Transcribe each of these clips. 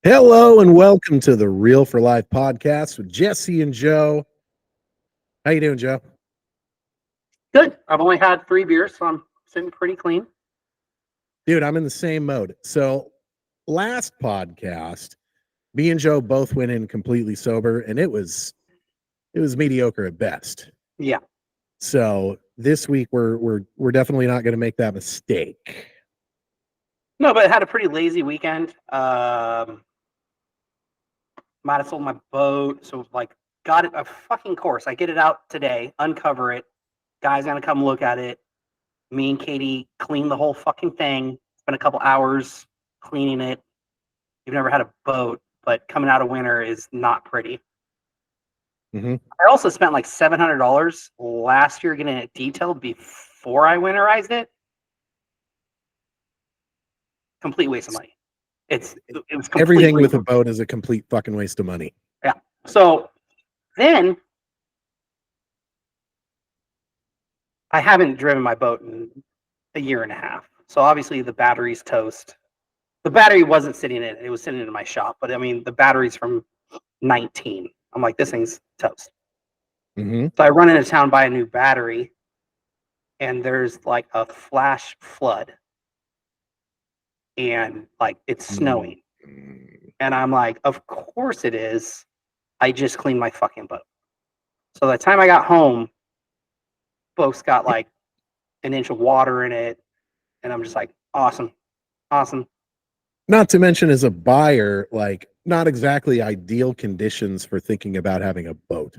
Hello and welcome to the Real for Life podcast with Jesse and Joe. How you doing, Joe? Good. I've only had 3 beers, so I'm sitting pretty clean. Dude, I'm in the same mode. So last podcast, me and Joe both went in completely sober, and it was mediocre at best. Yeah. So this week we're definitely not going to make that mistake. No, but I had a pretty lazy weekend. Might have sold my boat, so got it a fucking course. I get it out today, uncover it. Guy's gonna come look at it. Me and Katie clean the whole fucking thing. Spent a couple hours cleaning it. You've never had a boat, but coming out of winter is not pretty. Mm-hmm. I also spent like $700 last year getting it detailed before I winterized it. Complete waste of money. It was everything with a boat is a complete fucking waste of money. Yeah. So then I haven't driven my boat in a year and a half. So obviously the battery's toast. The battery wasn't sitting in it. It was sitting in my shop. But I mean, the battery's from 19. I'm like, this thing's toast. Mm-hmm. So I run into town, buy a new battery, and there's like a flash flood. And like it's snowing. And I'm like, of course it is. I just cleaned my fucking boat. So by the time I got home, boat's got like an inch of water in it. And I'm just like, awesome. Not to mention, as a buyer, like not exactly ideal conditions for thinking about having a boat.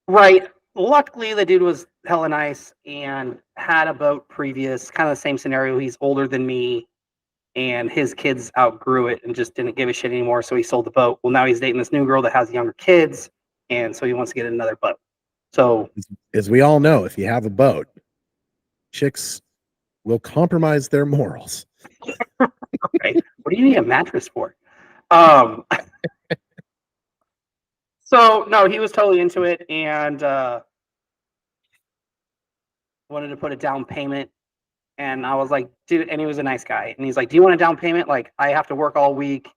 Right. Luckily, the dude was hella nice and had a boat previous, kind of the same scenario. He's older than me, and his kids outgrew it and just didn't give a shit anymore. So he sold the boat. Well, now he's dating this new girl that has younger kids, and so he wants to get another boat. So, as we all know, if you have a boat, chicks will compromise their morals. right? What do you need a mattress for? So no, he was totally into it and wanted to put a down payment. And I was like, dude, and he was a nice guy. And he's like, do you want a down payment? Like, I have to work all week.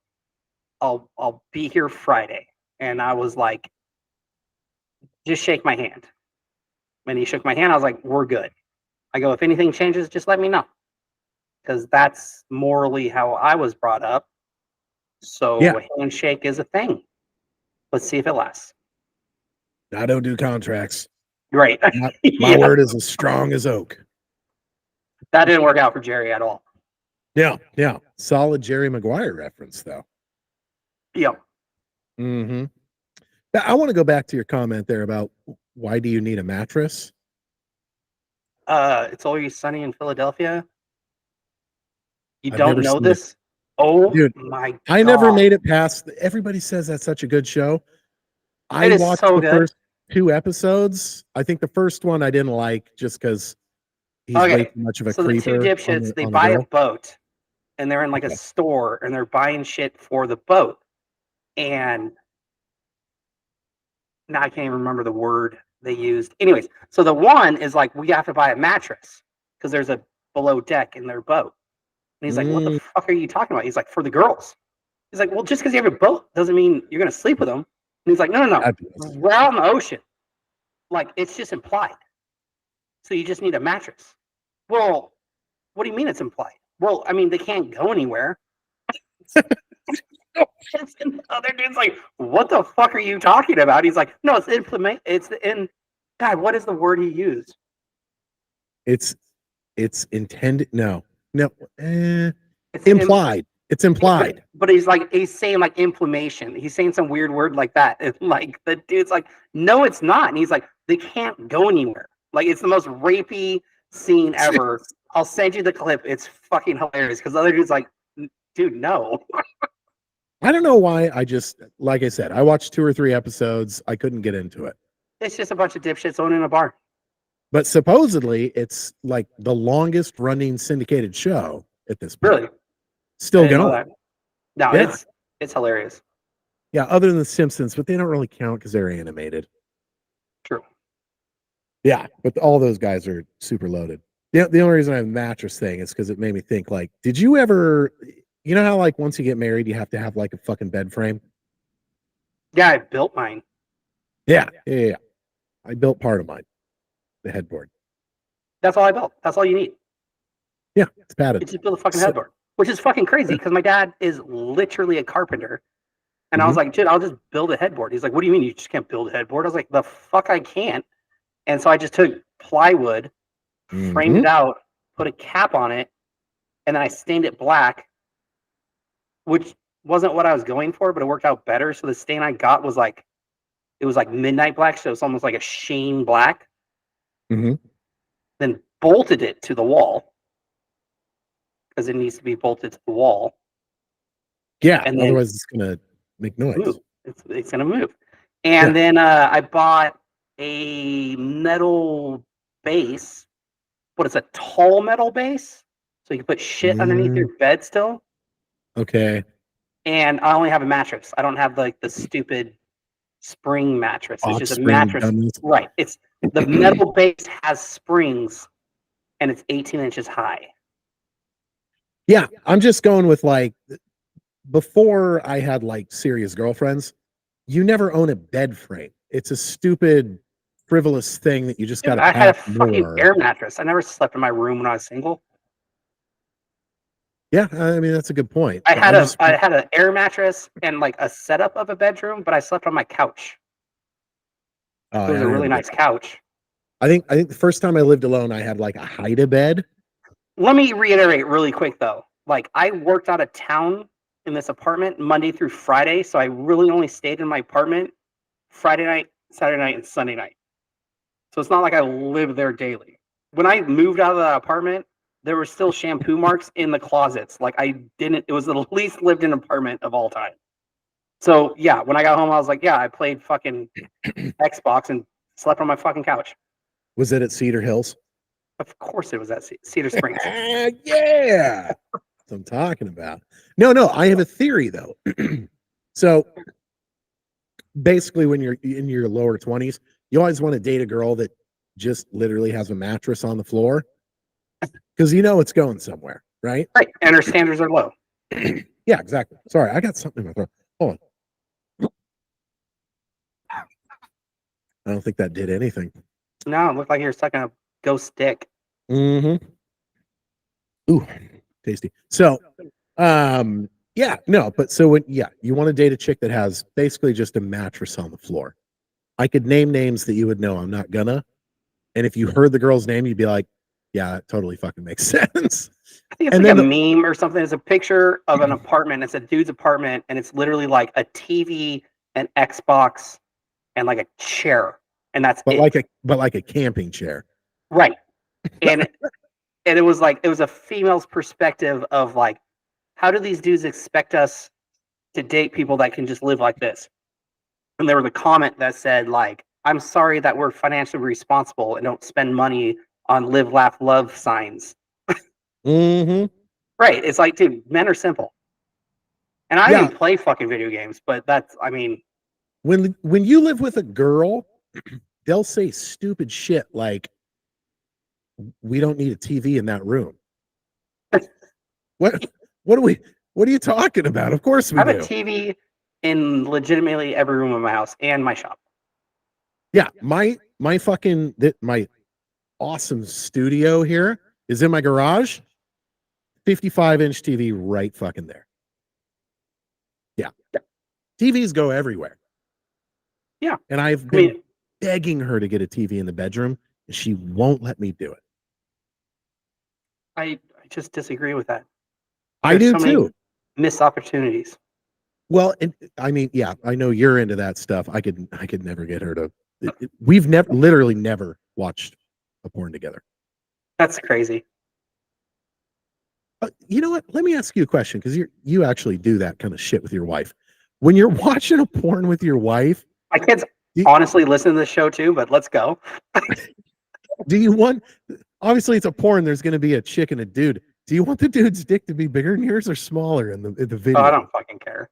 I'll be here Friday. And I was like, just shake my hand. And he shook my hand. I was like, we're good. I go, if anything changes, just let me know. Because that's morally how I was brought up. So Yeah. a handshake is a thing. Let's see if it lasts. I don't do contracts. Right. My word is as strong as oak. That didn't work out for Jerry at all. Yeah. Solid Jerry Maguire reference, though. Yeah. Mm-hmm. I want to go back to your comment there about why do you need a mattress? It's always sunny in Philadelphia. You I've don't never know seen this? it. Oh, Dude, my God. I never made it past. Everybody says that's such a good show. I watched the first 2 episodes. I think the first one I didn't like just because he's way too much of a creeper. So the 2 dipshits, they buy a boat, and they're in like a store, and they're buying shit for the boat. And now I can't even remember the word they used. Anyways, so the one is like, we have to buy a mattress because there's a below deck in their boat. And he's like, what the fuck are you talking about? He's like, for the girls. He's like, well, just because you have a boat doesn't mean you're going to sleep with them. And he's like, no. We're out in the ocean. Like, it's just implied. So you just need a mattress. Well, what do you mean it's implied? Well, I mean, they can't go anywhere. And the other dude's like, what the fuck are you talking about? He's like, no, God, what is the word he used? It's intended. No. It's implied. It's implied. But he's saying like inflammation. He's saying some weird word like that. And like the dude's like, no, it's not. And he's like, they can't go anywhere. Like, it's the most rapey scene ever. I'll send you the clip. It's fucking hilarious because the other dude's like, dude, no. I don't know why. Like I said, I watched 2 or 3 episodes. I couldn't get into it. It's just a bunch of dipshits owning a bar. But supposedly, it's like the longest running syndicated show at this point. Really? Still going. No, yeah. It's hilarious. Yeah, other than The Simpsons, but they don't really count because they're animated. True. Yeah, but all those guys are super loaded. The only reason I have a mattress thing is because it made me think, like, did you ever You know how like once you get married, you have to have like a fucking bed frame? Yeah, I built mine. Yeah. I built part of mine, the headboard. That's all I built. That's all you need. Yeah, it's padded. You just build a fucking headboard, which is fucking crazy because my dad is literally a carpenter. And I was like, dude, I'll just build a headboard. He's like, what do you mean you just can't build a headboard? I was like, the fuck I can't. And so I just took plywood, framed it out, put a cap on it, and then I stained it black, which wasn't what I was going for, but it worked out better. So the stain I got was like, it was like midnight black. So it's almost like a sheen black. Then bolted it to the wall because it needs to be bolted to the wall. Yeah, and otherwise it's going to make noise. Move. It's going to move. And then I bought a metal base, but it's a tall metal base. So you can put shit underneath your bed still. Okay. And I only have a mattress. I don't have like the stupid spring mattress. It's just a mattress. Right. It's the metal base has springs and it's 18 inches high. Yeah, I'm just going with like before I had like serious girlfriends, you never own a bed frame. It's a stupid, frivolous thing that you just got to I had a fucking air mattress. I never slept in my room when I was single. Yeah, I mean that's a good point. I had an air mattress and like a setup of a bedroom, but I slept on my couch. It was a really nice couch. I think the first time I lived alone, I had like a hide-a-bed. Let me reiterate really quick though. Like I worked out of town in this apartment Monday through Friday, so I really only stayed in my apartment Friday night, Saturday night, and Sunday night. So it's not like I lived there daily. When I moved out of that apartment, there were still shampoo marks in the closets. Like it was the least lived in apartment of all time. So yeah, when I got home, I was like, yeah, I played fucking Xbox and slept on my fucking couch. Was it at Cedar Hills? Of course it was at Cedar Springs. Yeah. That's what I'm talking about. No, I have a theory though. So basically when you're in your lower 20s, you always want to date a girl that just literally has a mattress on the floor because you know it's going somewhere, right? Right, and her standards are low. Yeah, exactly. Sorry, I got something in my throat. Hold on. I don't think that did anything. No, it looked like you're sucking a ghost dick. Ooh, tasty. So, yeah, no, but so you want to date a chick that has basically just a mattress on the floor. I could name names that you would know. I'm not gonna. And if you heard the girl's name, you'd be like, yeah, it totally fucking makes sense. I think it's like a meme or something. It's a picture of an apartment. It's a dude's apartment, and it's literally like a TV, an Xbox, and like a chair, and that's it. Like a camping chair, right? And it was a female's perspective of like, how do these dudes expect us to date people that can just live like this? And there was a comment that said like, I'm sorry that we're financially responsible and don't spend money on live, laugh, love signs. Right. It's like, dude, men are simple. And I didn't play fucking video games, but when you live with a girl, they'll say stupid shit like, we don't need a TV in that room. What are you talking about? Of course we do. I have a TV in legitimately every room of my house and my shop. Yeah, my awesome studio here is in my garage. 55-inch TV right fucking there. Yeah. TVs go everywhere. Yeah. And I've been begging her to get a TV in the bedroom, and she won't let me do it. I just disagree with that. I do too. Missed opportunities. Well, and I mean, yeah, I know you're into that stuff. I could never get her to. We've literally never watched a porn together. That's crazy. You know what? Let me ask you a question because you actually do that kind of shit with your wife. When you're watching a porn with your wife, my kids honestly listen to the show too. But let's go. Do you want? Obviously, it's a porn. There's going to be a chick and a dude. Do you want the dude's dick to be bigger than yours or smaller in the video? Oh, I don't fucking care.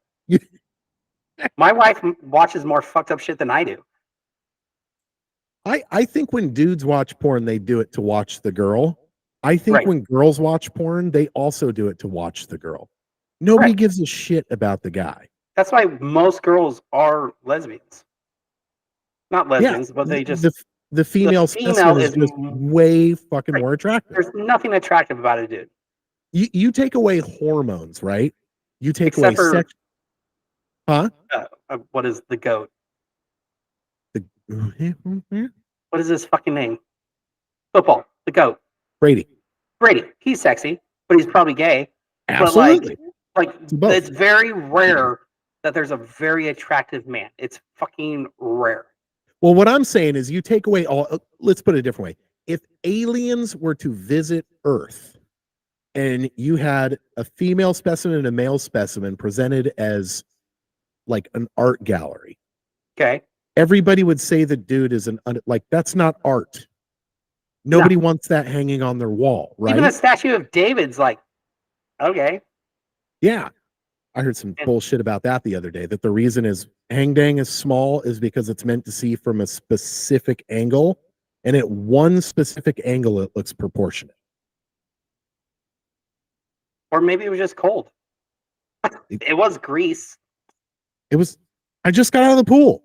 My wife watches more fucked up shit than I do. I think when dudes watch porn, they do it to watch the girl. I think when girls watch porn, they also do it to watch the girl. Nobody Right. gives a shit about the guy. That's why most girls are lesbians. Not Yeah, lesbians, but they just the female female specimen is just way fucking right. more attractive. There's nothing attractive about a dude. You take away hormones, right? You take away Except for sex, huh? what is the goat? The What is his fucking name? Football. The goat. Brady. Brady. He's sexy, but he's probably gay. But Absolutely. like Both. it's very rare that there's a very attractive man. It's fucking rare. Well, what I'm saying is you take away all, let's put it a different way. If aliens were to visit Earth and you had a female specimen and a male specimen presented as like an art gallery, Okay. everybody would say the dude is like, that's not art. Nobody wants that hanging on their wall, right? Even a statue of David's like, okay. Yeah. I heard some bullshit about that the other day, that the reason is Hang Dang is small is because it's meant to see from a specific angle, and at one specific angle it looks proportionate. Or maybe it was just cold. It was Greece. It was, I just got out of the pool.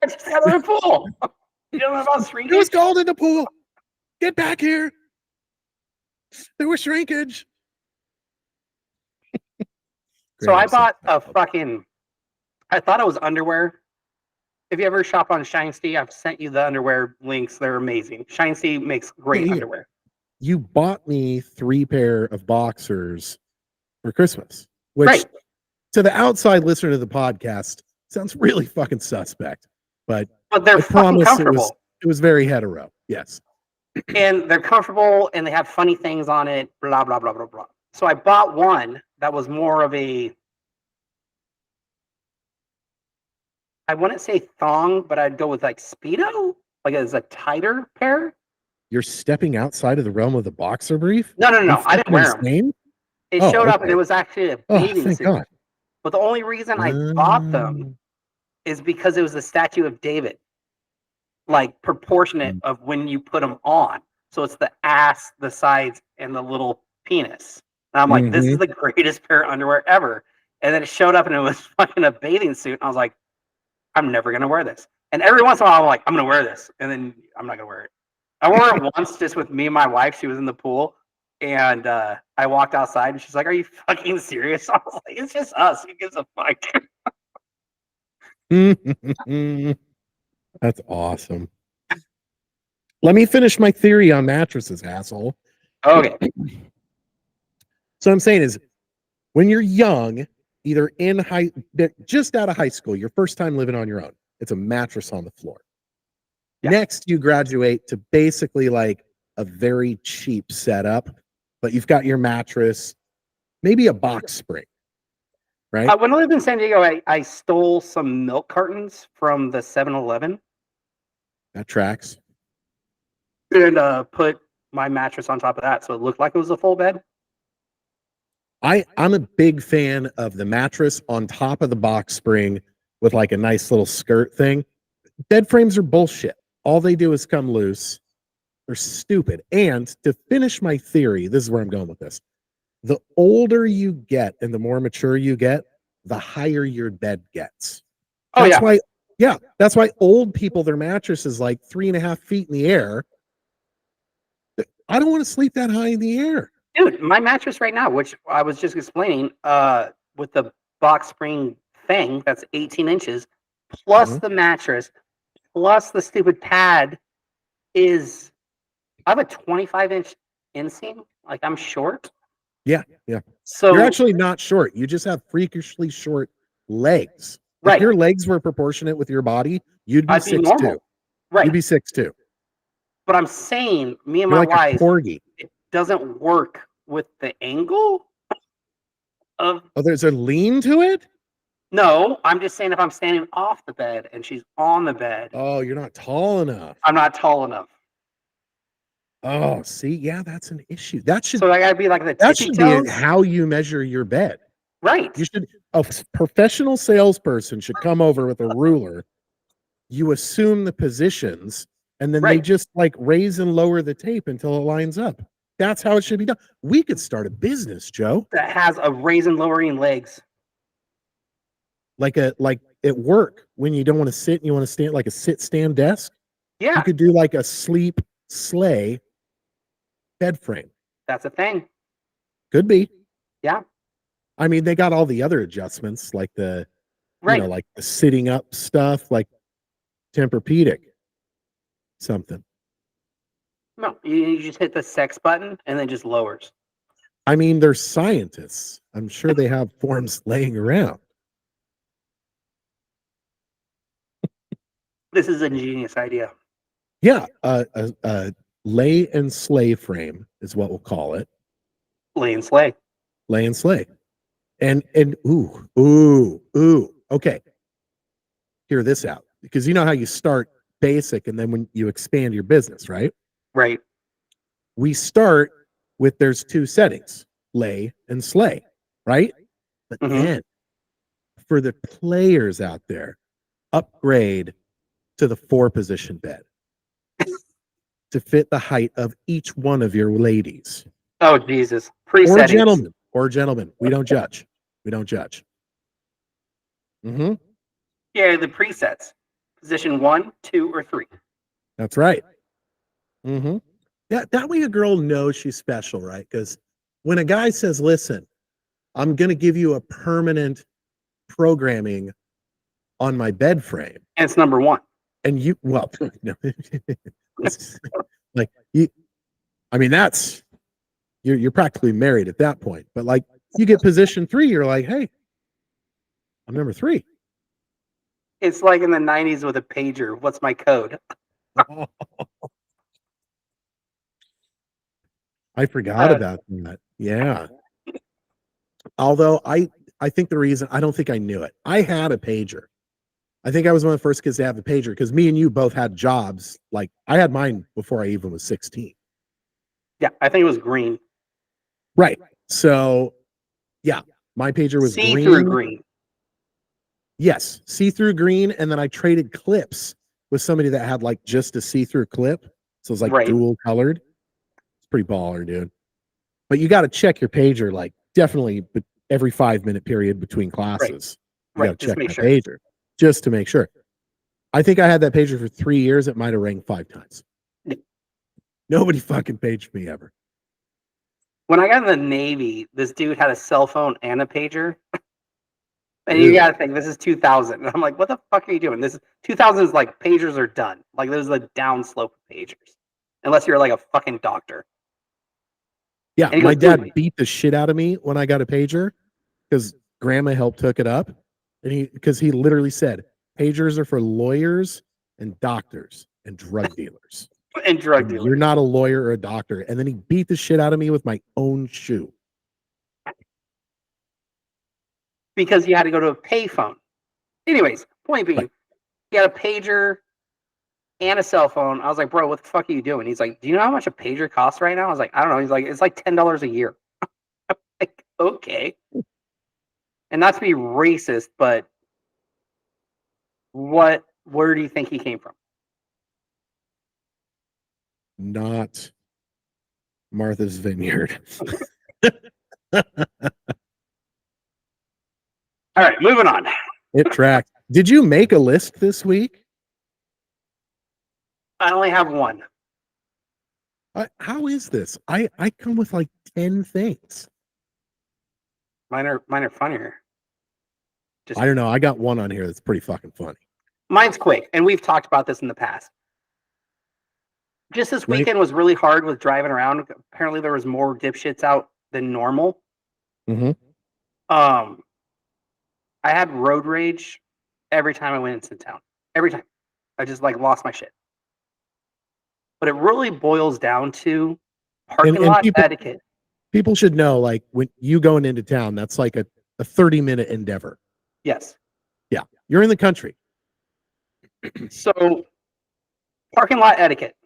I just got out of the pool. You don't know about shrinkage? It was cold in the pool. Get back here. There was shrinkage. So I bought a fucking, I thought it was underwear. If you ever shop on Shinesty, I've sent you the underwear links. They're amazing. Shinesty makes great underwear. You bought me 3 pair of boxers for Christmas, which Right. to the outside listener to the podcast sounds really fucking suspect, but they're fucking comfortable. It was very hetero. Yes. And they're comfortable and they have funny things on it, blah, blah, blah, blah, blah. So I bought one that was more of a, I wouldn't say thong, but I'd go with like Speedo, like as a tighter pair. You're stepping outside of the realm of the boxer brief? No. I didn't wear them. It showed up and it was actually a bathing suit. God. But the only reason I bought them is because it was the statue of David, like proportionate of when you put them on. So it's the ass, the sides, and the little penis. And I'm like, this is the greatest pair of underwear ever. And then it showed up and it was fucking a bathing suit. And I was like, I'm never going to wear this. And every once in a while, I'm like, I'm going to wear this. And then I'm not going to wear it. I wore it once just with me and my wife. She was in the pool. And I walked outside and she's like, are you fucking serious? I was like, it's just us. Who gives a fuck? That's awesome. Let me finish my theory on mattresses, asshole. Okay. So I'm saying is when you're young, either just out of high school, your first time living on your own, it's a mattress on the floor. Yeah. Next, you graduate to basically like a very cheap setup, but you've got your mattress, maybe a box spring, right? When I lived in San Diego, I stole some milk cartons from the 7-Eleven. That tracks. And put my mattress on top of that, so it looked like it was a full bed. I'm a big fan of the mattress on top of the box spring with like a nice little skirt thing. Bed frames are bullshit. All they do is come loose. They're stupid. And to finish my theory, this is where I'm going with this. The older you get and the more mature you get, the higher your bed gets. That's that's why old people, their mattress is like 3.5 feet in the air. I don't want to sleep that high in the air. Dude, my mattress right now, which I was just explaining, with the box spring thing, that's 18 inches, plus the mattress, plus the stupid pad, is, I have a 25-inch inseam. Like, I'm short. Yeah. So you're actually not short. You just have freakishly short legs. If your legs were proportionate with your body, you'd be 6'2". Right. You'd be 6'2". But I'm saying, me and my wife, it doesn't work with the angle of. Oh, there's a lean to it? No, I'm just saying if I'm standing off the bed and she's on the bed. Oh, you're not tall enough. I'm not tall enough. Oh, see, yeah, that's an issue. That should. So I gotta be like the. That should be how you measure your bed. Right. You should. A professional salesperson should come over with a ruler. You assume the positions, and then they just like raise and lower the tape until it lines up. That's how it should be done. We could start a business, Joe. that has a raisin lowering legs. Like at work when you don't want to sit and you want to stand, like a sit stand desk. You Yeah, could do like a sleep sleigh bed frame. that's a thing. Could be. Yeah, I mean, they got all the other adjustments, like right. like the sitting up stuff, like Tempur-Pedic, something. No, you just hit the sex button and then just lowers. I mean, they're scientists. I'm sure they have forms laying around. This is an ingenious idea. Yeah, a lay and slay frame is what we'll call it. Lay and slay. Lay and slay. And ooh. Okay. Hear this out. Because you know how you start basic and then when you expand your business, right? Right. We start with there's two settings, lay and slay, right? But then for the players out there, upgrade to the 4-position bed to fit the height of each one of your ladies. Oh, Jesus. Or Presettings. gentlemen. We don't judge. We don't judge. Mm-hmm. Yeah, the presets. Position 1, 2, or 3. That's right. Mm-hmm. That way a girl knows she's special, right? Because when a guy says, listen, I'm going to give you a permanent programming on my bed frame. And it's number 1. And you, well, no, like you, I mean, that's, you're practically married at that point. But like you get position 3, you're like, hey, I'm number 3. It's like in the 90s with a pager. What's my code? I forgot about that. Yeah. Although I think the reason I don't think I knew it. I had a pager. I think I was one of the first kids to have a pager because me and you both had jobs. Like I had mine before I even was 16. Yeah, I think it was green. Right. So yeah, my pager was See-through green. Yes, see-through green. And then I traded clips with somebody that had like just a see-through clip. So it's like dual colored. It's pretty baller, dude. But you got to check your pager like definitely every 5-minute period between classes. You got to check my pager just to make sure. I think I had that pager for 3 years. It might have rang 5 times. Nobody fucking paged me ever. When I got in the Navy, this dude had a cell phone and a pager. And you got to think, this is 2000. And I'm like, what the fuck are you doing? This is 2000 is like pagers are done. Like there's a downslope of pagers. Unless you're like a fucking doctor. Yeah, my dad beat the shit out of me when I got a pager because grandma helped hook it up. And because he literally said, pagers are for lawyers and doctors and drug dealers. And drug dealers. You're not a lawyer or a doctor. And then he beat the shit out of me with my own shoe. Because you had to go to a payphone. Anyways, point being, he had a pager and a cell phone. I was like, bro, what the fuck are you doing? He's like, do you know how much a pager costs right now? I was like, I don't know. He's like, it's like $10 a year. I'm like, okay. And not to be racist, but where do you think he came from? Not Martha's Vineyard. All right, moving on. It tracked. Did you make a list this week? I only have one. How is this? I come with like 10 things. Mine are funnier. I don't know. I got one on here that's pretty fucking funny. Mine's quick, and we've talked about this in the past. Just this weekend was really hard with driving around. Apparently, there was more dipshits out than normal. Mm-hmm. I had road rage every time I went into town. Every time. I just like lost my shit. But it really boils down to parking lot etiquette. People should know, like, when you going into town, that's like a 30-minute endeavor. Yes. Yeah. You're in the country. So, parking lot etiquette.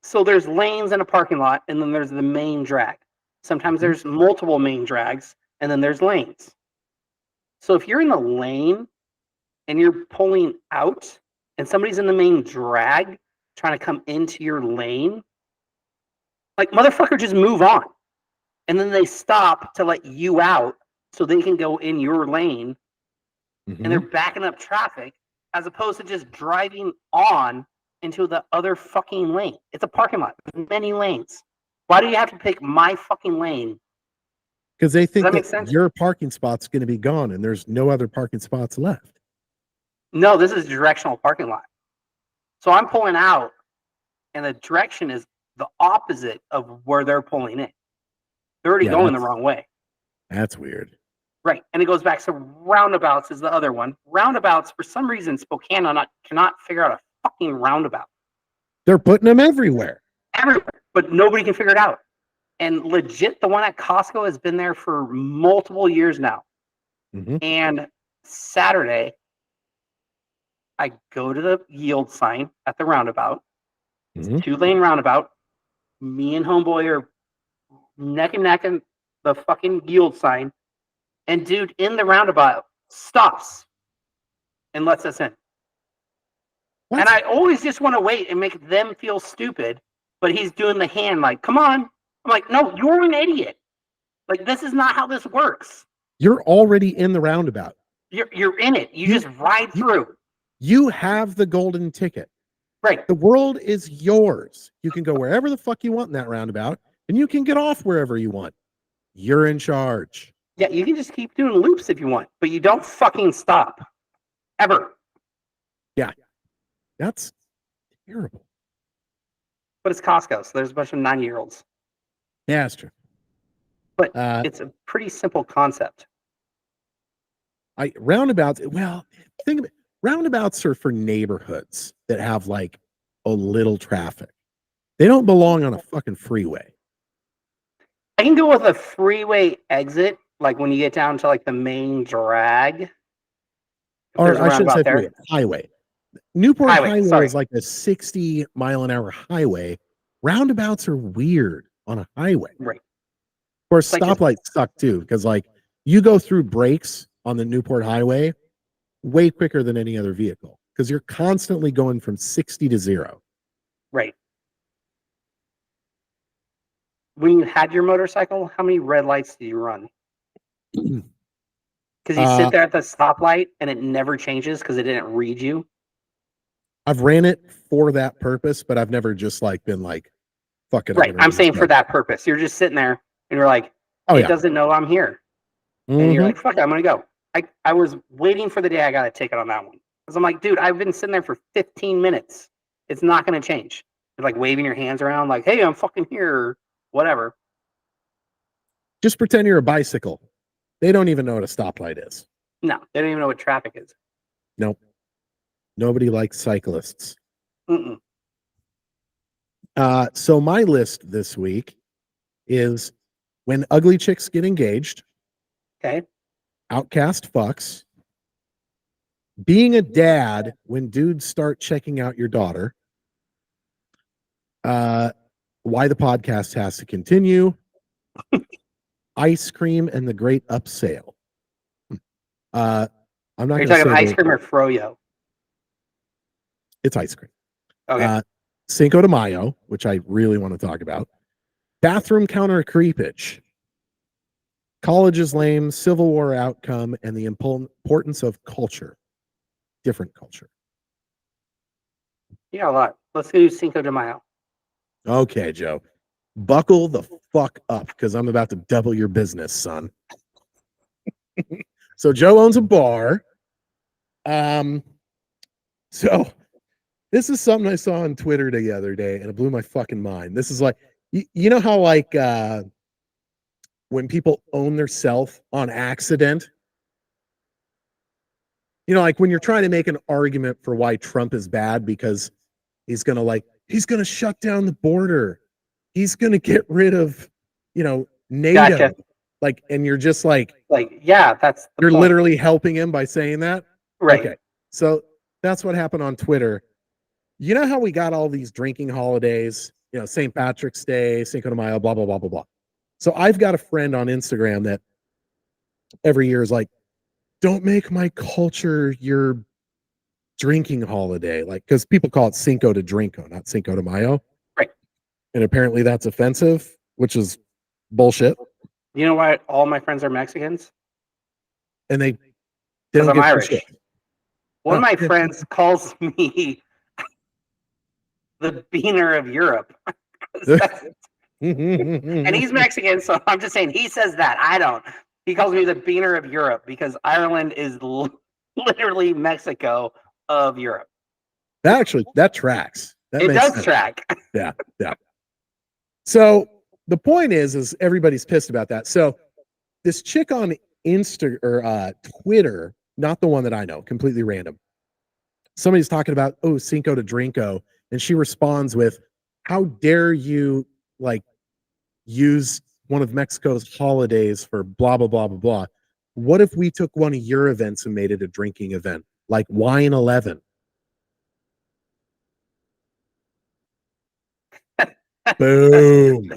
So there's lanes in a parking lot, and then there's the main drag. Sometimes there's multiple main drags, and then there's lanes. So if you're in the lane and you're pulling out, and somebody's in the main drag trying to come into your lane, Like, motherfucker, just move on. And then they stop to let you out so they can go in your lane, and they're backing up traffic as opposed to just driving on into the other fucking lane. It's a parking lot. There's many lanes. Why do you have to pick my fucking lane? Because they think Does that make that sense? your parking spot's going to be gone and there's no other parking spots left. No, this is a directional parking lot. So I'm pulling out, and the direction is the opposite of where they're pulling in. They're already going the wrong way. That's weird. Right. And it goes back to roundabouts is the other one. Roundabouts, for some reason, Spokane cannot figure out a fucking roundabout. They're putting them everywhere. Everywhere. But nobody can figure it out. And legit, the one at Costco has been there for multiple years now. And Saturday, I go to the yield sign at the roundabout. It's a 2-lane roundabout. Me and homeboy are neck and neck in the fucking yield sign. And dude in the roundabout stops and lets us in. What? And I always just want to wait and make them feel stupid, but he's doing the hand like, come on. I'm like, no, you're an idiot. Like, this is not how this works. You're already in the roundabout. You're in it. You just ride through. You have the golden ticket. Right. The world is yours. You can go wherever the fuck you want in that roundabout, and you can get off wherever you want. You're in charge. Yeah, you can just keep doing loops if you want, but you don't fucking stop. Ever. Yeah. That's terrible. But it's Costco, so there's a bunch of 90-year-olds. Yeah, that's true. But it's a pretty simple concept. Roundabouts, well, think of it. Roundabouts are for neighborhoods that have like a little traffic. They don't belong on a fucking freeway. I can go with a freeway exit, like when you get down to like the main drag. Or I shouldn't say freeway, highway. Newport Highway is like a 60-mile-an-hour highway. Roundabouts are weird on a highway. Right. Of course, stoplights suck too, because like you go through brakes on the Newport Highway way quicker than any other vehicle because you're constantly going from 60 to 0. Right. When you had your motorcycle, how many red lights do you run? Because you sit there at the stoplight and it never changes because it didn't read you. I've ran it for that purpose, but I've never just like been like, fuck it. Right. I'm saying for that purpose. You're just sitting there and you're like, it doesn't know I'm here. And you're like, fuck it, I'm going to go. I was waiting for the day I got a ticket on that one. Because I'm like, dude, I've been sitting there for 15 minutes. It's not going to change. You're like waving your hands around like, hey, I'm fucking here, or whatever. Just pretend you're a bicycle. They don't even know what a stoplight is. No, they don't even know what traffic is. Nope. Nobody likes cyclists. Mm-mm. So my list this week is when ugly chicks get engaged. Okay. Outcast fucks. Being a dad when dudes start checking out your daughter. Why the podcast has to continue. Ice cream and the great upsale. I'm not Are you talking ice cream or froyo? It's ice cream. Okay. Cinco de Mayo, which I really want to talk about. Bathroom counter creepage. College is lame, Civil War outcome, and the importance of culture. Different culture. Yeah, a lot. Let's do Cinco de Mayo. Okay, Joe. Buckle the fuck up because I'm about to double your business, son. So Joe owns a bar. So this is something I saw on Twitter the other day, and it blew my fucking mind. This is like, you know how like when people own their self on accident? You know, like when you're trying to make an argument for why Trump is bad because he's going to shut down the border. He's going to get rid of, NATO. Gotcha. Like, and you're just like, yeah, that's you're point. Literally helping him by saying that. Right. Okay. So that's what happened on Twitter. You know how we got all these drinking holidays, St. Patrick's Day, Cinco de Mayo, blah, blah, blah, blah, blah. So I've got a friend on Instagram that every year is like, don't make my culture your drinking holiday. Like, because people call it Cinco de Drinko, not Cinco de Mayo. Right. And apparently that's offensive, which is bullshit. You know why all my friends are Mexicans? And they Because don't I'm give two Irish. shits. One of Oh, my yeah. friends calls me the beaner of Europe. And he's Mexican, so I'm just saying he says that. I don't. He calls me the beaner of Europe because Ireland is literally Mexico of Europe. That tracks. That It makes does sense. track. Yeah, yeah. So the point is everybody's pissed about that. So this chick on Insta or Twitter, not the one that I know, completely random. Somebody's talking about Cinco de Drinko, and she responds with, "How dare you like use one of Mexico's holidays for blah blah blah blah blah? What if we took one of your events and made it a drinking event, like Wine 11?" Boom.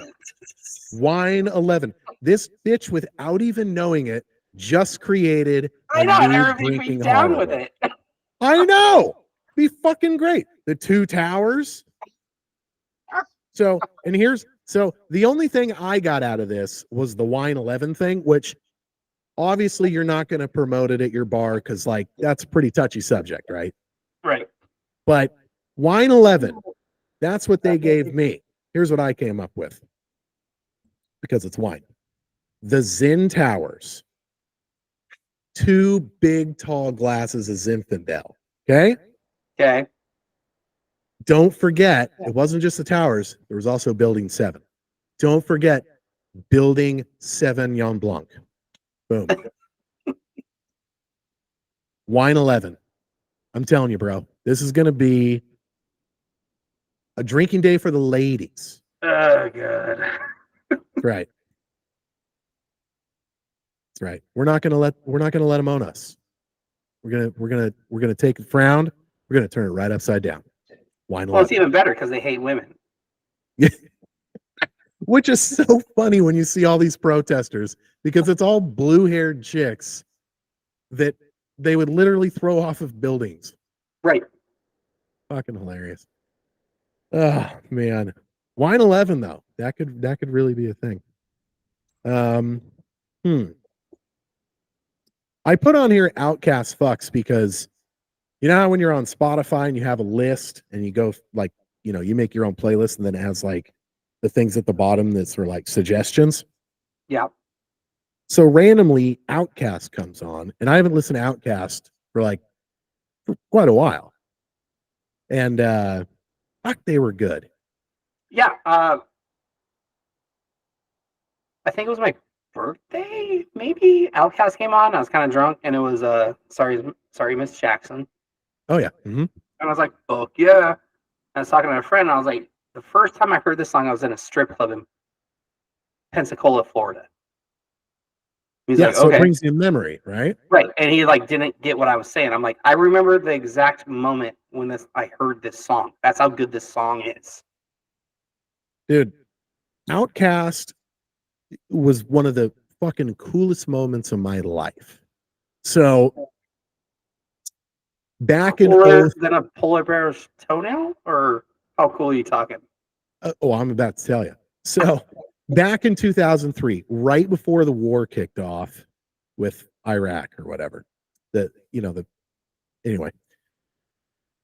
Wine 11. This bitch, without even knowing it, just created I a know, and new everybody be drinking down with holiday. it. I know. Be fucking great. The two towers. So, and the only thing I got out of this was the Wine 11 thing, which obviously you're not going to promote it at your bar because, like, that's a pretty touchy subject, right? Right. But Wine 11, that's what they gave me. Here's what I came up with because it's wine. The Zin Towers, 2 big tall glasses of Zinfandel. Okay. Okay. Don't forget, it wasn't just the towers. There was also Building 7. Don't forget Building 7 Sauvignon Blanc. Boom. Wine 11. I'm telling you, bro, this is going to be a drinking day for the ladies. Oh, God. That's right. That's right. We're not going to let them own us. We're going to take it frowned. We're going to turn it right upside down. Wine 11. Well, it's even better because they hate women. Which is so funny when you see all these protesters because it's all blue-haired chicks that they would literally throw off of buildings. Right. Fucking hilarious. Oh man. Wine 11 though. That could really be a thing. I put on here Outcast fucks because you know how when you're on Spotify and you have a list and you go like, you make your own playlist and then it has like the things at the bottom that's for like suggestions. Yeah. So randomly Outcast comes on and I haven't listened to Outcast for quite a while. And fuck, they were good. Yeah. I think it was my birthday, maybe. Outcast came on. I was kind of drunk, and it was sorry, Miss Jackson. Oh yeah. Mm-hmm. And I was like, fuck yeah. I was talking to a friend, and I was like, the first time I heard this song, I was in a strip club in Pensacola, Florida. He's Yeah, like, so okay. it brings you memory, right? Right. And he didn't get what I was saying. I'm like, I remember the exact moment when I heard this song. That's how good this song is. Dude, Outcast was one of the fucking coolest moments of my life. So back in than a polar bear's toenail, or how cool are you talking? I'm about to tell you. So back in 2003, right before the war kicked off with Iraq or whatever, anyway.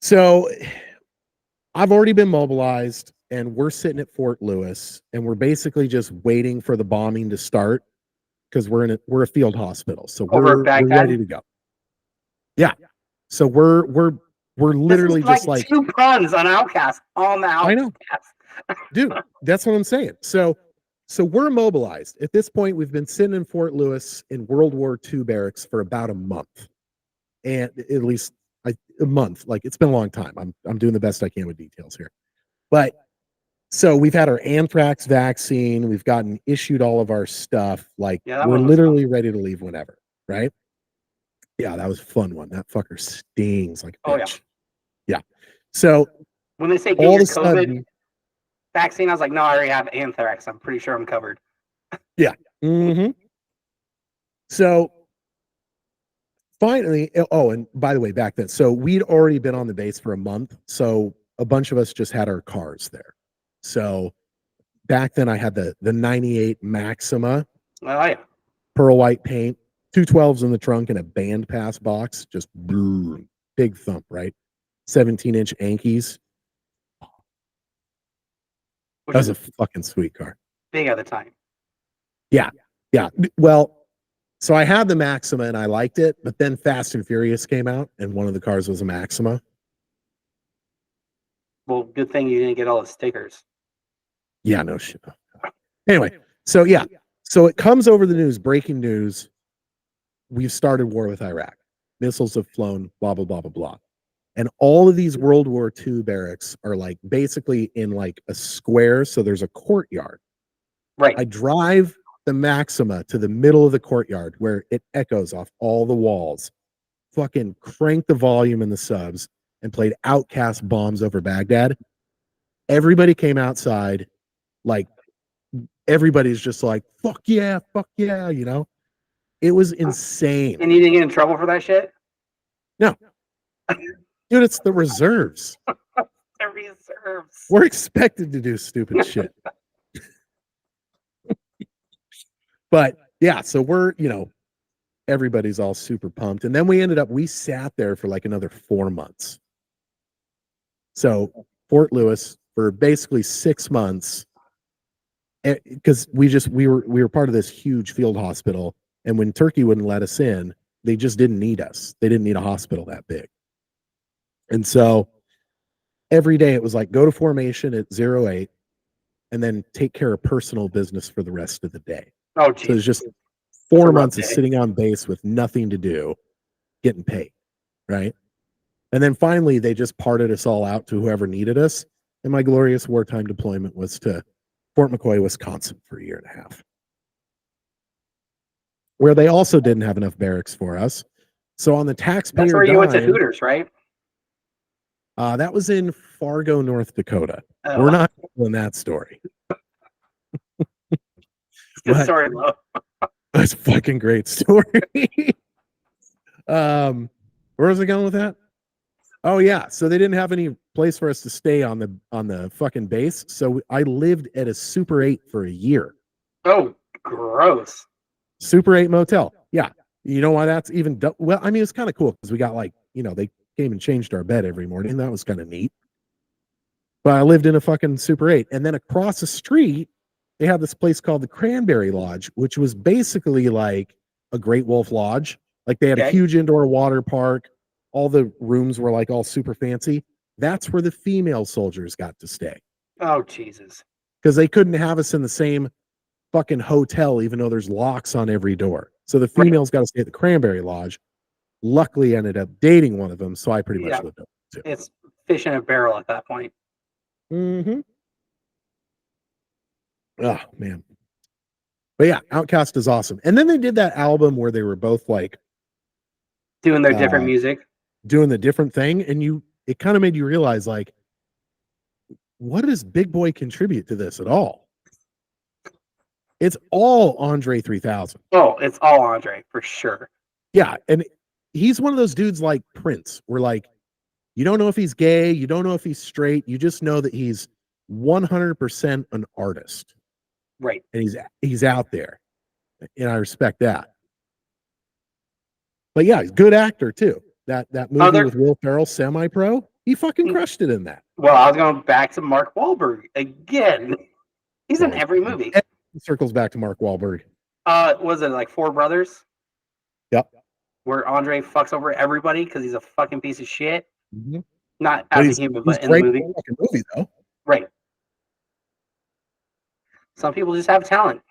So I've already been mobilized and we're sitting at Fort Lewis and we're basically just waiting for the bombing to start because we're a field hospital. So we're ready to go. Yeah. So we're literally this is just like 2 puns on Outcast on the Outcast. I know. Dude, that's what I'm saying. So we're mobilized. At this point, we've been sitting in Fort Lewis in World War II barracks for about a month. And at least a month. Like it's been a long time. I'm doing the best I can with details here. But so we've had our anthrax vaccine, we've gotten issued all of our stuff. Like we're literally ready to leave whenever, right? Yeah, that was a fun one. That fucker stings like a bitch. Yeah. So when they say get your COVID vaccine, I was like, no, I already have anthrax. I'm pretty sure I'm covered. Yeah. Mm-hmm. So finally, and by the way, back then, so we'd already been on the base for a month. So a bunch of us just had our cars there. So back then I had the 98 Maxima, Oh yeah. pearl white paint, 212s in the trunk, and a band pass box. Just boom, big thump, right? 17-inch Yankees. Which That was is a fucking sweet car. big at the time. Yeah. Yeah. Well, so I had the Maxima and I liked it, but then Fast and Furious came out and one of the cars was a Maxima. Well, good thing you didn't get all the stickers. Yeah, no shit. Anyway, so yeah. So it comes over the news, breaking news. We've started war with Iraq. Missiles have flown, blah, blah, blah, blah, blah. And all of these World War II barracks are like basically in like a square. So there's a courtyard. Right. I drive the Maxima to the middle of the courtyard where it echoes off all the walls, fucking cranked the volume in the subs and played Outcast Bombs Over Baghdad. Everybody came outside, like everybody's just like, fuck yeah, you know? It was insane. And you didn't get in trouble for that shit? No. Dude, it's the reserves. The reserves. We're expected to do stupid shit. But yeah, so we're, you know, everybody's all super pumped. And then we sat there for like another 4 months. So Fort Lewis for basically 6 months, because we were part of this huge field hospital. And when Turkey wouldn't let us in, they just didn't need us. They didn't need a hospital that big. And so every day it was like, go to formation at 08 and then take care of personal business for the rest of the day. Oh, geez. So it's just 4 months of sitting on base with nothing to do, getting paid, right? And then finally, they just parted us all out to whoever needed us. And my glorious wartime deployment was to Fort McCoy, Wisconsin for a year and a half, where they also didn't have enough barracks for us. So on the taxpayer That's where you went to dime, Hooters, right? That was in Fargo, North Dakota. Oh, We're not telling that story. good story, though. That's a fucking great story. Where was I going with that? Oh yeah, so they didn't have any place for us to stay on the fucking base. So I lived at a Super 8 for a year. Oh, gross. Super 8 motel. Yeah. You know why that's even well, I mean, it's kind of cool because we got like, you know, they came and changed our bed every morning. That was kind of neat. But I lived in a fucking Super 8. And then across the street, they had this place called the Cranberry Lodge, which was basically like a Great Wolf Lodge. Like they had a huge indoor water park. All the rooms were like all super fancy. That's where the female soldiers got to stay. Oh, Jesus. Because they couldn't have us in the same fucking hotel, even though there's locks on every door. So the females got to stay at the Cranberry Lodge. Luckily, I ended up dating one of them, so I pretty much lived up too. It's fish in a barrel at that point. Mm-hmm. Oh, man. But yeah, Outcast is awesome. And then they did that album where they were both like doing their different music, doing the different thing. And it kind of made you realize, like, what does Big Boy contribute to this at all? It's all Andre 3000. Oh, it's all Andre for sure. Yeah. And he's one of those dudes like Prince, where like, you don't know if he's gay, you don't know if he's straight, you just know that he's 100% an artist. Right. And he's out there. And I respect that. But yeah, he's a good actor too. That movie with Will Ferrell, Semi-Pro, he fucking crushed it in that. Well, I was going back to Mark Wahlberg again. He's in every movie. It circles back to Mark Wahlberg. Was it like Four Brothers? Yep. Where Andre fucks over everybody because he's a fucking piece of shit. Mm-hmm. Not as a human, but in the movie. Movie though. Right. Some people just have talent.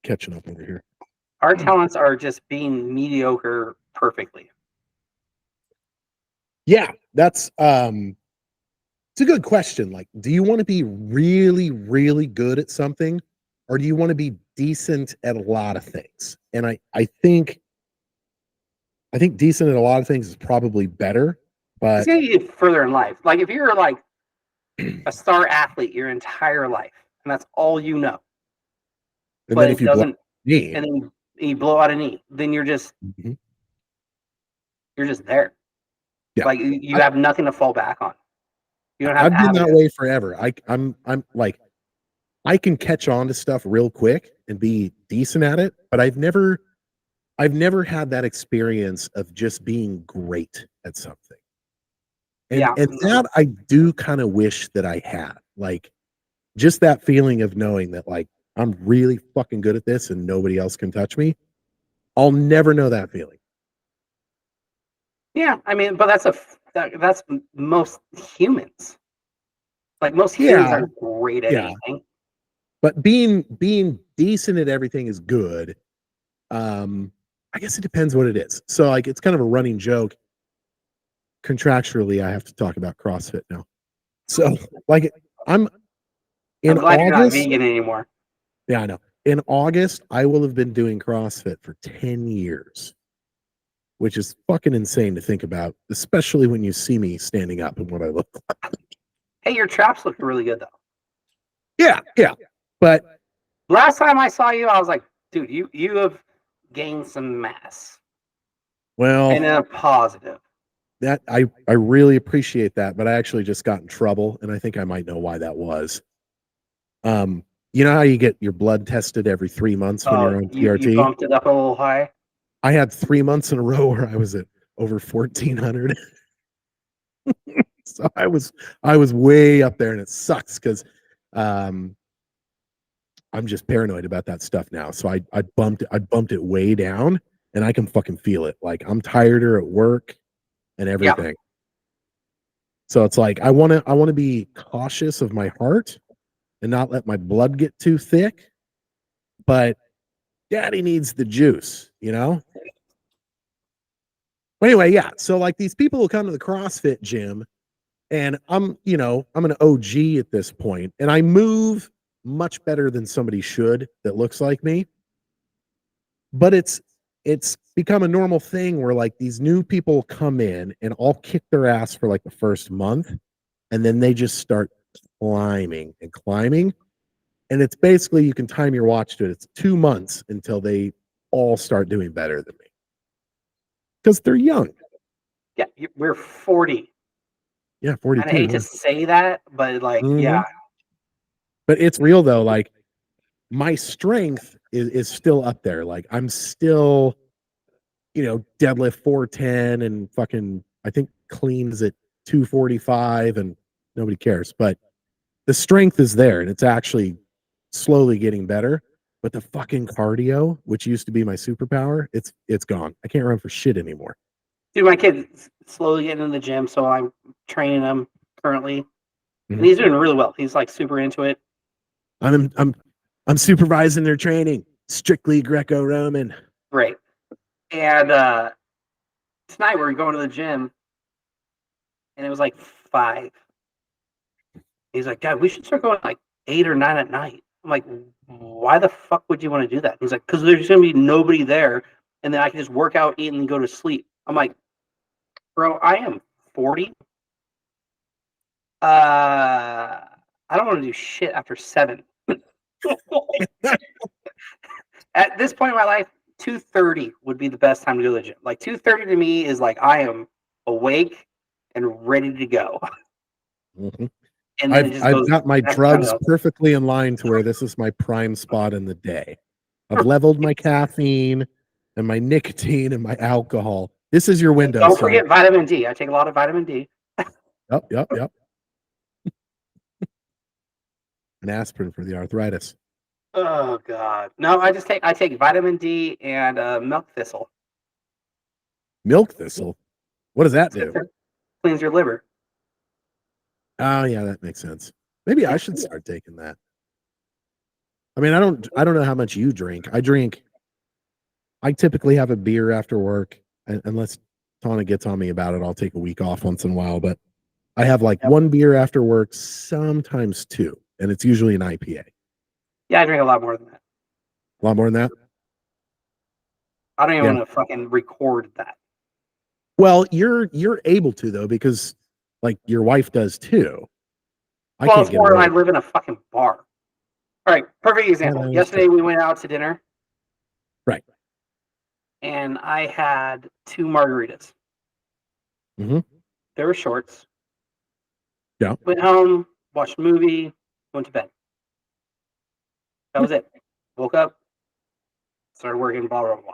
Catching up over here. Our talents are just being mediocre perfectly. Yeah, that's it's a good question. Like, do you want to be really, really good at something, or do you want to be decent at a lot of things? And I think decent at a lot of things is probably better, but it's gonna get further in life. Like if you're like a star athlete your entire life, and that's all you know. And but then if you doesn't, knee, and then you blow out a knee, then you're just you're just there. Yeah. Like you have nothing to fall back on. You don't have I've been that avenues. way forever. I'm like, I can catch on to stuff real quick and be decent at it, but I've never had that experience of just being great at something. Yeah. And that I do kind of wish that I had. Like just that feeling of knowing that like I'm really fucking good at this and nobody else can touch me. I'll never know that feeling. Yeah. I mean, but that's most humans. Like most humans Yeah, aren't great at yeah. anything. But being decent at everything is good. Um, I guess it depends what it is. So like it's kind of a running joke. Contractually, I have to talk about CrossFit now. So like I'm I'm in glad you're not August. vegan anymore. Yeah, I know. In August, I will have been doing CrossFit for 10 years, which is fucking insane to think about, especially when you see me standing up and what I look like. Hey, your traps look really good though. Yeah, yeah. But Last time I saw you, I was like, dude, you have gained some mass. well, And in a positive. that I really appreciate that, but I actually just got in trouble and I think I might know why that was. You know how you get your blood tested every 3 months when Oh, you're on you PRT? bumped it up a little high. I had 3 months in a row where I was at over 1400. So I was way up there and it sucks because um I'm just paranoid about that stuff now. So I bumped it way down and I can fucking feel it. Like I'm tireder at work and Yeah. everything. So it's like I want to be cautious of my heart and not let my blood get too thick, but daddy needs the juice, you know? But anyway, yeah. So like these people will come to the CrossFit gym and I'm an OG at this point and I move much better than somebody should that looks like me. But it's become a normal thing where like these new people come in and I'll kick their ass for like the first month and then they just start climbing and climbing. And it's basically you can time your watch to it. It's 2 months until they all start doing better than me. Because they're young. Yeah. We're 40. Yeah, And I 42. hate Yeah. to say that, but like, yeah. Mhm. But it's real though. Like my strength is still up there. Like I'm still, deadlift 410 and fucking I think cleans at 245 and nobody cares. But the strength is there and it's actually slowly getting better. But the fucking cardio, which used to be my superpower, it's gone. I can't run for shit anymore. Dude, my kid's slowly getting in the gym, so I'm training him currently. And Mhm. he's doing really well. He's like super into it. I'm I'm I'm supervising their training, strictly Greco-Roman. Great. And tonight we are going to the gym and it was like 5. He's like, Dad, we should start going like 8 or 9 at night. I'm like, why the fuck would you want to do that? He's like, because there's going to be nobody there. And then I can just work out, eat, and go to sleep. I'm like, bro, I am 40. I don't want to do shit after 7. At this point in my life, 2:30 would be the best time to go to the gym. Like 2:30 to me is like I am awake and ready to go. Mhm. And then it just I've goes got my next time. drugs perfectly in line to where this is my prime spot in the day. I've leveled my caffeine and my nicotine and my alcohol. This is your window, Don't son. forget vitamin D. I take a lot of vitamin D. Yep, yep, yep. An aspirin for the arthritis. Oh God. No, I take vitamin D and milk thistle. Milk thistle. What does that It's good do? for cleans your liver. Oh yeah, that makes sense. Maybe I Yeah. should start taking that. I mean, I don't know how much you drink. I typically have a beer after work, unless Tana gets on me about it. I'll take a week off once in a while, but I have like Yep. one beer after work, sometimes two, and it's usually an IPA. Yeah, I drink a lot more than that. A lot more than that. I don't even Yeah. want to fucking record that. Well, you're able to though because like your wife does too. I Well, can't it's get more I away. live in a fucking bar. All right, perfect Yeah, example. that is Yesterday true. we went out to dinner Right. and I had 2 margaritas. Hmm. They were shorts. Yeah. Went home, watched a movie, went to bed. That was it. Woke up, started working, blah, blah, blah.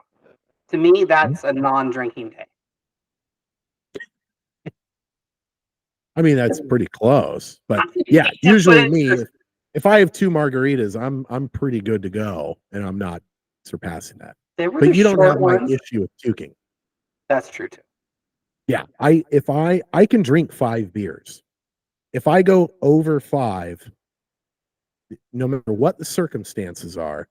To me, that's a non-drinking day. I mean, that's pretty close, but Yeah, yeah, usually but me, if I have 2 margaritas, I'm pretty good to go, and I'm not surpassing that. they were But the you don't have short my ones. issue with puking. That's true too. Yeah, I can drink 5 beers. If I go over 5, no matter what the circumstances are,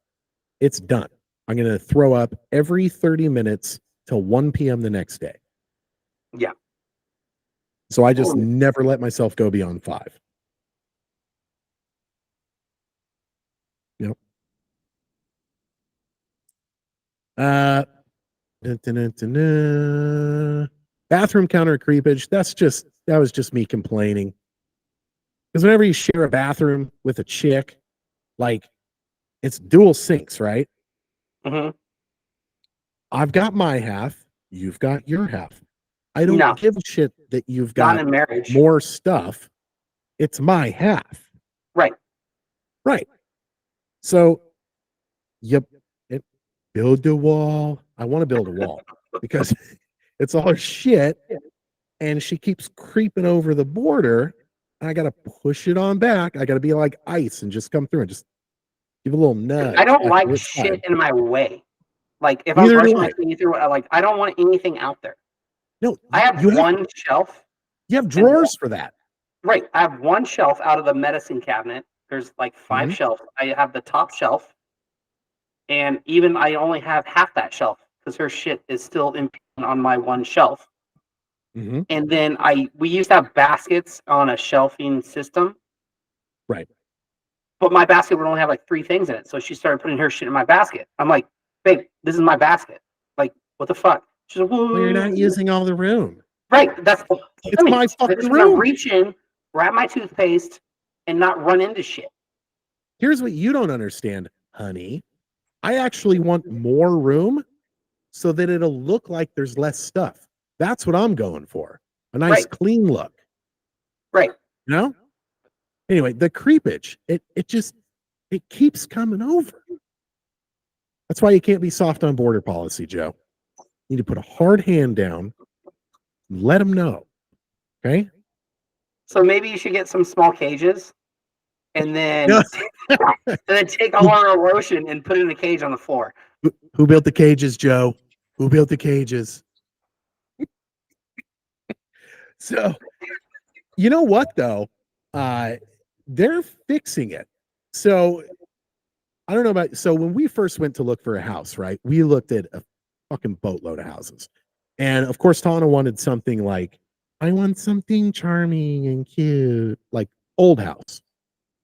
it's done. I'm gonna throw up every 30 minutes till 1 PM the next day. Yeah. So I just never let myself go beyond 5. Yep. Uh, bathroom counter creepage. That was just me complaining. Because whenever you share a bathroom with a chick, like it's dual sinks, right? Mm-hmm. I've got my half, you've got your half. I don't No, give a shit that you've not got in marriage. more stuff. It's my half. Right. Right. So you build a wall. I want to build a wall because it's all her shit. And she keeps creeping over the border. And I got to push it on back. I got to be like ice and just come through and just give a little nudge. I don't at like the shit side. in my way. Like if I'm Neither do brushing my I. teeth or I don't want anything out there. No, I have one shelf. you have and drawers for that. Right. I have one shelf out of the medicine cabinet. There's like 5 Mhm. shelves. I have the top shelf. And even I only have half that shelf because her shit is still on my one shelf. Mhm. And then we used to have baskets on a shelving system, Right. but my basket would only have like 3 things in it. So she started putting her shit in my basket. I'm like, babe, this is my basket. Like, what the fuck? She's like, Well, you're not using all the room. right. That's the It's point. my I fucking just want to room. reach in, grab my toothpaste, and not run into shit. Here's what you don't understand, honey. I actually want more room so that it'll look like there's less stuff. That's what I'm going for. A nice Right. clean look. Right. You know? Anyway, the creepage, it keeps coming over. That's why you can't be soft on border policy, Joe. You need to put a hard hand down, and let them know. Okay? So maybe you should get some small cages and No. then take all our lotion and put it in a cage on the floor. Who built the cages, Joe? Who built the cages? So, you know what though? They're fixing it. So, I don't know about so when we first went to look for a house, right? We looked at a fucking boatload of houses. And of course, Tana wanted something like, I want something charming and cute, like old house.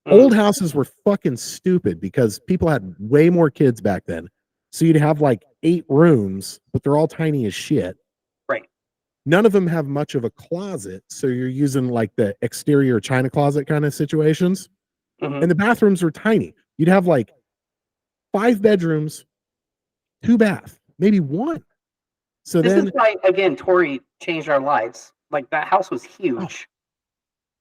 Old houses were fucking stupid because people had way more kids back then. So you'd have like 8 rooms, but they're all tiny as shit. Right. None of them have much of a closet. So you're using like the exterior China closet kind of situations. Mm-hmm. And the bathrooms were tiny. You'd have like 5 bedrooms, 2 bath, maybe 1. So This then, is why, again, Tori changed our lives. Like that house was huge,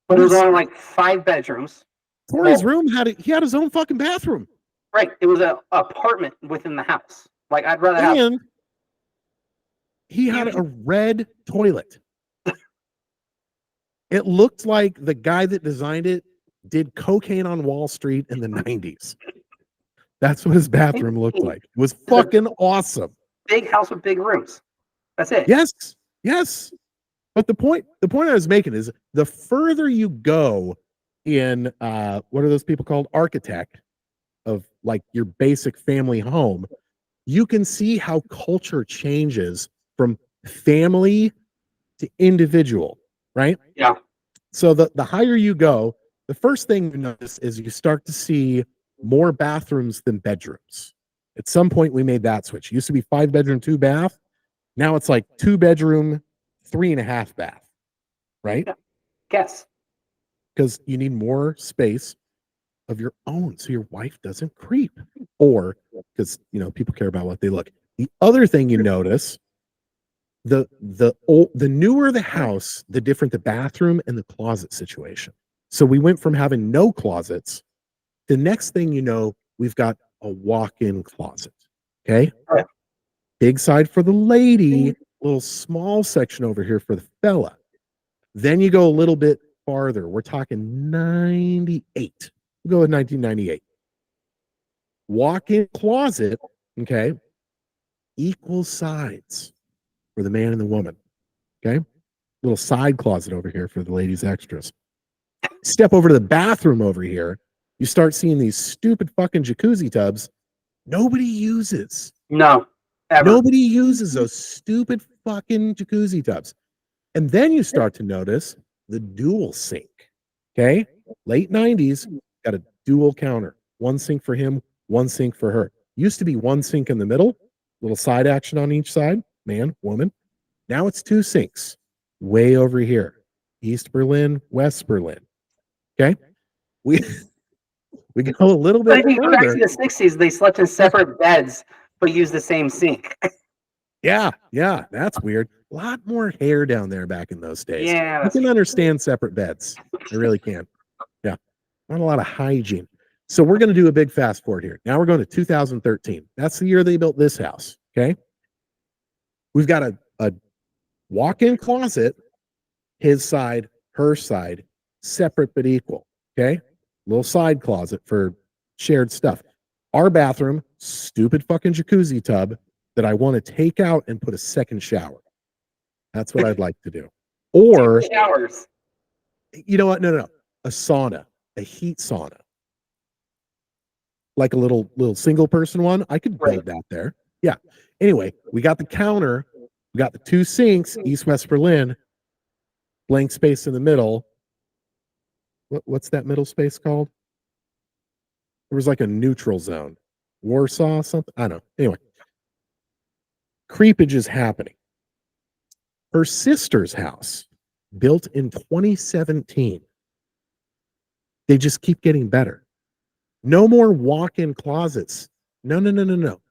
but it it was was only like 5 bedrooms. Tori's room he had his own fucking bathroom. Right. It was an apartment within the house. Like I'd rather have. And he had a red toilet. It looked like the guy that designed it did cocaine on Wall Street in the 90s. That's what his bathroom looked like. It was fucking awesome. Big house with big rooms. That's it. Yes. Yes. But the point I was making is the further you go in what are those people called? Architect of like your basic family home, you can see how culture changes from family to individual, right? Yeah. So the higher you go, the first thing you notice is you start to see more bathrooms than bedrooms. At some point, we made that switch. It used to be 5 bedroom, 2 bath. Now it's like 2 bedroom, 3.5 bath, right? Yeah. Guess. Because you need more space of your own so your wife doesn't creep. Or because people care about what they look. The other thing you notice, the newer the house, the different the bathroom and the closet situation. So we went from having no closets. The next thing you know, we've got a walk-in closet. Okay. Yeah. Big side for the lady, little small section over here for the fella. Then you go a little bit farther. We're talking 98. We'll go with 1998. Walk-in closet, okay, equal sides for the man and the woman. Okay. Little side closet over here for the ladies' extras. Step over to the bathroom over here. You start seeing these stupid fucking jacuzzi tubs. Nobody uses. No, ever. Nobody uses those stupid fucking jacuzzi tubs. And then you start to notice the dual sink. Okay. Late 90s, got a dual counter. One sink for him, one sink for her. Used to be one sink in the middle, little side action on each side, man, woman. Now it's two sinks way over here. East Berlin, West Berlin. Okay. We go a little But bit if you go back further. to the 60s, they slept in separate beds but used the same sink. Yeah, that's weird. A lot more hair down there back in those days. Yeah, I can understand separate beds. I really can. Yeah, not a lot of hygiene. So we're going to do a big fast forward here. Now we're going to 2013. That's the year they built this house. Okay. We've got a walk-in closet, his side, her side, separate but equal. Okay. Little side closet for shared stuff. Our bathroom, stupid fucking jacuzzi tub that I want to take out and put a second shower. That's what I'd like to do. Or, showers. you know what? No. A sauna, a heat sauna. Like a little single person one. I could build that there. Yeah. Anyway, we got the counter. We got the two sinks, East, West Berlin, blank space in the middle. What's that middle space called? There was like a neutral zone. Warsaw, something? I don't know. Anyway, creepage is happening. Her sister's house, built in 2017. They just keep getting better. No more walk-in closets. No.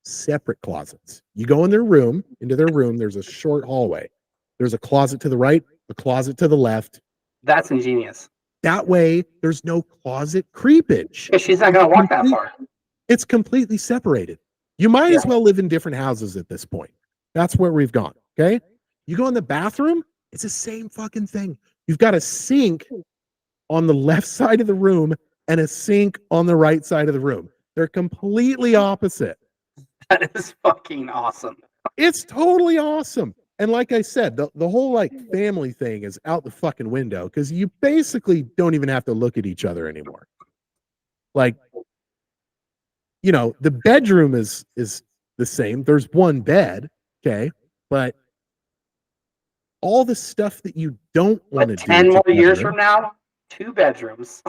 Separate closets. You go in their room, into their room, there's a short hallway. There's a closet to the right, a closet to the left. That's ingenious. That way, there's no closet creepage. Because she's not going to walk that far. It's completely separated. You might as well live in different houses at this point. That's where we've gone. Okay. You go in the bathroom, it's the same fucking thing. You've got a sink on the left side of the room and a sink on the right side of the room. They're completely opposite. That is fucking awesome. It's totally awesome. And like I said, the whole like family thing is out the fucking window because you basically don't even have to look at each other anymore. Like, you know, the bedroom is the same. There's one bed, okay, but all the stuff that you don't want to do. 10 more years from now, 2 bedrooms.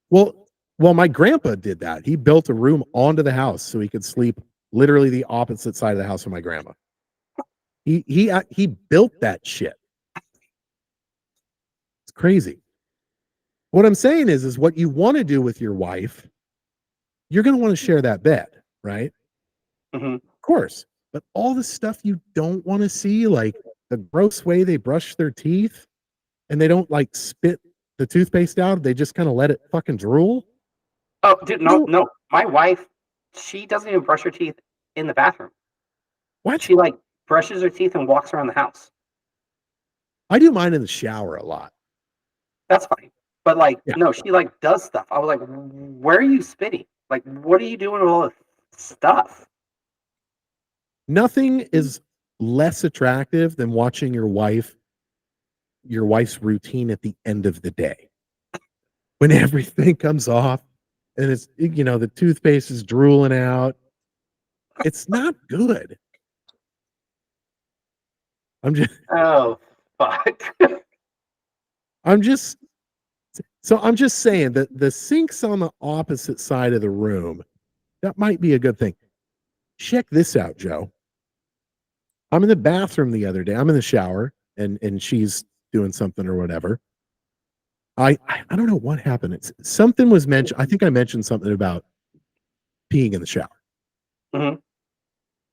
Well, my grandpa did that. He built a room onto the house so he could sleep literally the opposite side of the house from my grandma. He built that shit. It's crazy. What I'm saying is what you want to do with your wife, you're going to want to share that bed, right? Mm-hmm. Of course. But all the stuff you don't want to see, like the gross way they brush their teeth and they don't like spit the toothpaste out, they just kind of let it fucking drool. Oh, dude, no. My wife, she doesn't even brush her teeth in the bathroom. What? She like brushes her teeth and walks around the house. I do mine in the shower a lot. That's fine. But like, no, she like does stuff. I was like, where are you spitting? Like, what are you doing with all this stuff? Nothing is less attractive than watching your wife's routine at the end of the day. When everything comes off and it's, you know, the toothpaste is drooling out. It's not good. I'm just Oh fuck. I'm just saying that the sink's on the opposite side of the room. That might be a good thing. Check this out, Joe. I'm in the bathroom the other day. I'm in the shower and she's doing something or whatever. I don't know what happened. Something was mentioned. I think I mentioned something about peeing in the shower. Mm-hmm.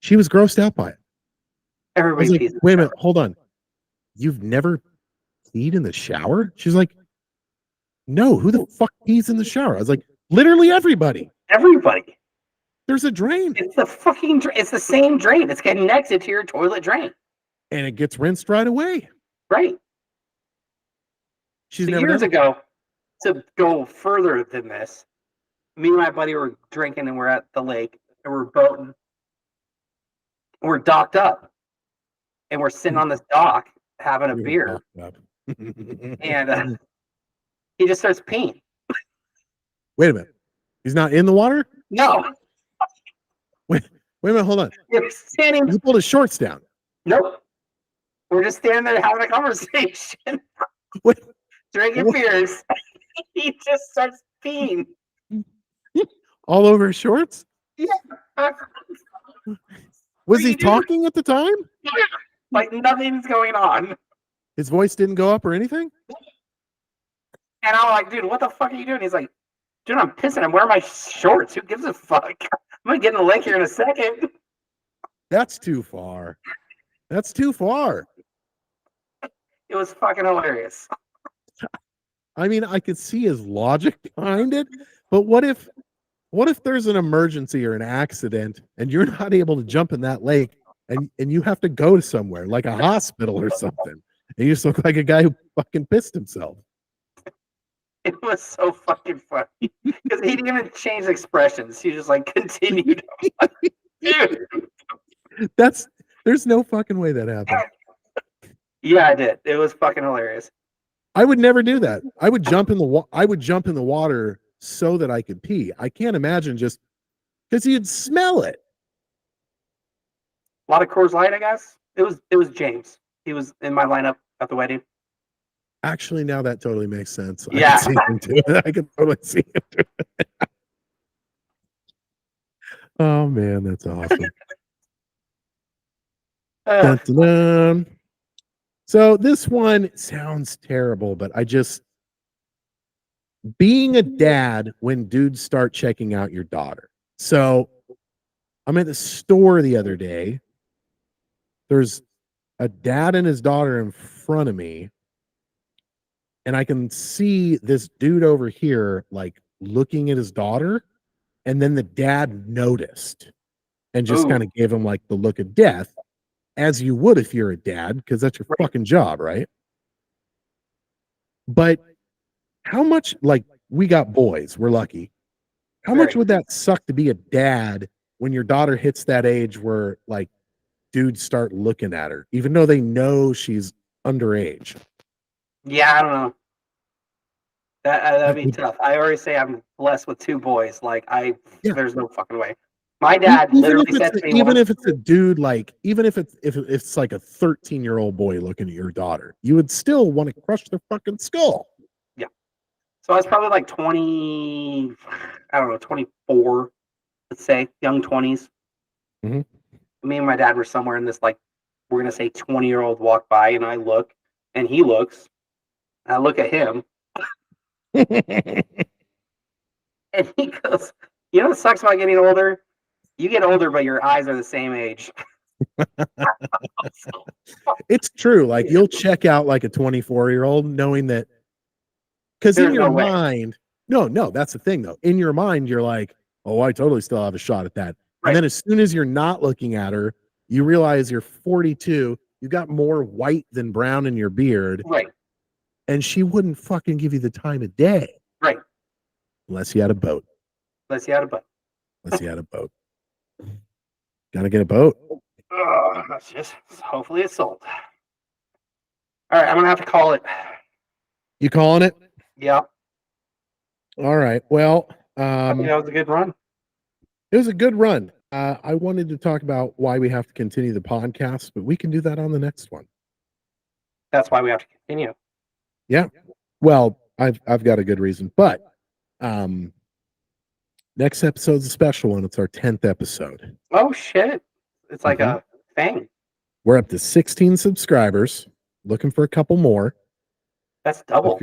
She was grossed out by it. Everybody like, pees in the wait a shower. minute, hold on. You've never peed in the shower? She's like, no, who the fuck pees in the shower? I was like, literally everybody. Everybody. There's a drain. It's the fucking it's the same drain. It's connected to your toilet drain. And it gets rinsed right away. Right. She's So never years done it. ago, to go further than this, me and my buddy were drinking and we're at the lake and we're boating. And we're docked up. And we're sitting on this dock having a beer. And he just starts peeing. Wait a minute. He's not in the water? No. Wait a minute, hold on. You're standing. You pulled his shorts down. Nope. We're just standing there having a conversation. Wait. Drinking beers. He just starts peeing. All over his shorts? Yeah. Was he talking at the time? Yeah. Like nothing's going on. His voice didn't go up or anything? And I'm like, dude, what the fuck are you doing? He's like, dude, I'm pissing. I'm wearing my shorts. Who gives a fuck? I'm gonna get in the lake here in a second. That's too far. That's too far. It was fucking hilarious. I mean, I could see his logic behind it, but what if there's an emergency or an accident and you're not able to jump in that lake and you have to go to somewhere like a hospital or something, and you just look like a guy who fucking pissed himself? It was so fucking funny because he didn't even change expressions. He just like continued. Dude. There's no fucking way that happened. Yeah, I did. It was fucking hilarious. I would never do that. I would jump in the water so that I could pee. I can't imagine just because you'd smell it. A lot of Coors Light, I guess. It was James. He was in my lineup at the wedding. Actually, now that totally makes sense. Yeah. I can see him do it. I can totally see him do it. Oh man, that's awesome. Dun, dun, dun. So this one sounds terrible, but being a dad when dudes start checking out your daughter. So I'm at the store the other day. There's a dad and his daughter in front of me. And I can see this dude over here, like looking at his daughter. And then the dad noticed and just kind of gave him like the look of death, as you would if you're a dad, because that's your fucking job, right? But how much, like, we got boys, we're lucky. How much would that suck to be a dad when your daughter hits that age where like dudes start looking at her, even though they know she's underage? Yeah, I don't know. That'd be tough. I already say I'm blessed with two boys. Like there's no fucking way. My dad literally said to me, even if it's a dude, like even if it's like a 13-year-old boy looking at your daughter, you would still want to crush their fucking skull. Yeah. So I was probably like 20, I don't know, 24, let's say, young 20s. Mm-hmm. Me and my dad were somewhere in this, like, we're gonna say 20-year-old walk by, and I look, and he looks, and I look at him. And he goes, you know what sucks about getting older? You get older, but your eyes are the same age. It's true. Like, you'll check out like a 24-year-old knowing that, because in your mind, no, that's the thing though. In your mind, you're like, oh, I totally still have a shot at that. Right. And then as soon as you're not looking at her, you realize you're 42. You got more white than brown in your beard. Right. And she wouldn't fucking give you the time of day. Right. Unless you had a boat. Unless you had a boat. Gotta get a boat. That's just, hopefully it's sold. All right, I'm gonna have to call it. You calling it? Yeah. All right. Well, I think that was a good run. It was a good run. I wanted to talk about why we have to continue the podcast, but we can do that on the next one. That's why we have to continue. Yeah. Well, I've got a good reason, but next episode's a special one. It's our 10th episode. Oh shit. It's like a thing. We're up to 16 subscribers. Looking for a couple more. That's double.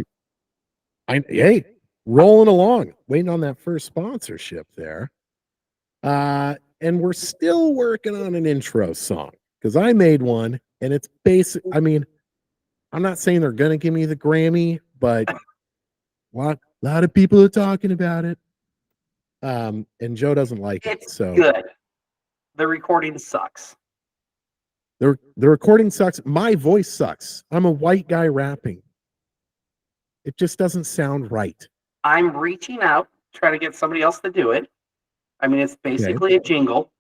Hey, rolling along, waiting on that first sponsorship there. And we're still working on an intro song because I made one and it's basic. I mean, I'm not saying they're gonna give me the Grammy, but A lot of people are talking about it. And Joe doesn't like it. It's So good. The recording sucks. the recording sucks. My voice sucks. I'm a white guy rapping. It just doesn't sound right. I'm reaching out, trying to get somebody else to do it. I mean, it's basically a jingle.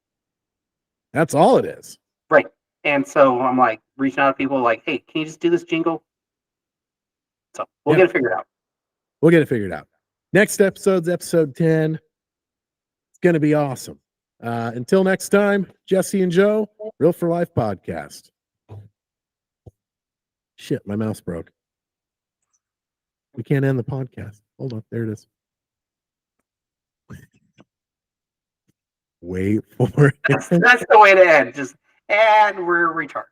That's all it is. Right. And so I'm like reaching out to people like, hey, can you just do this jingle? So we'll get it figured out. We'll get it figured out. Next episode's episode 10. It's going to be awesome. Until next time, Jesse and Joe, Real for Life podcast. Shit, my mouse broke. We can't end the podcast. Hold on. There it is. Wait for it. That's the way to end. And we're retarded.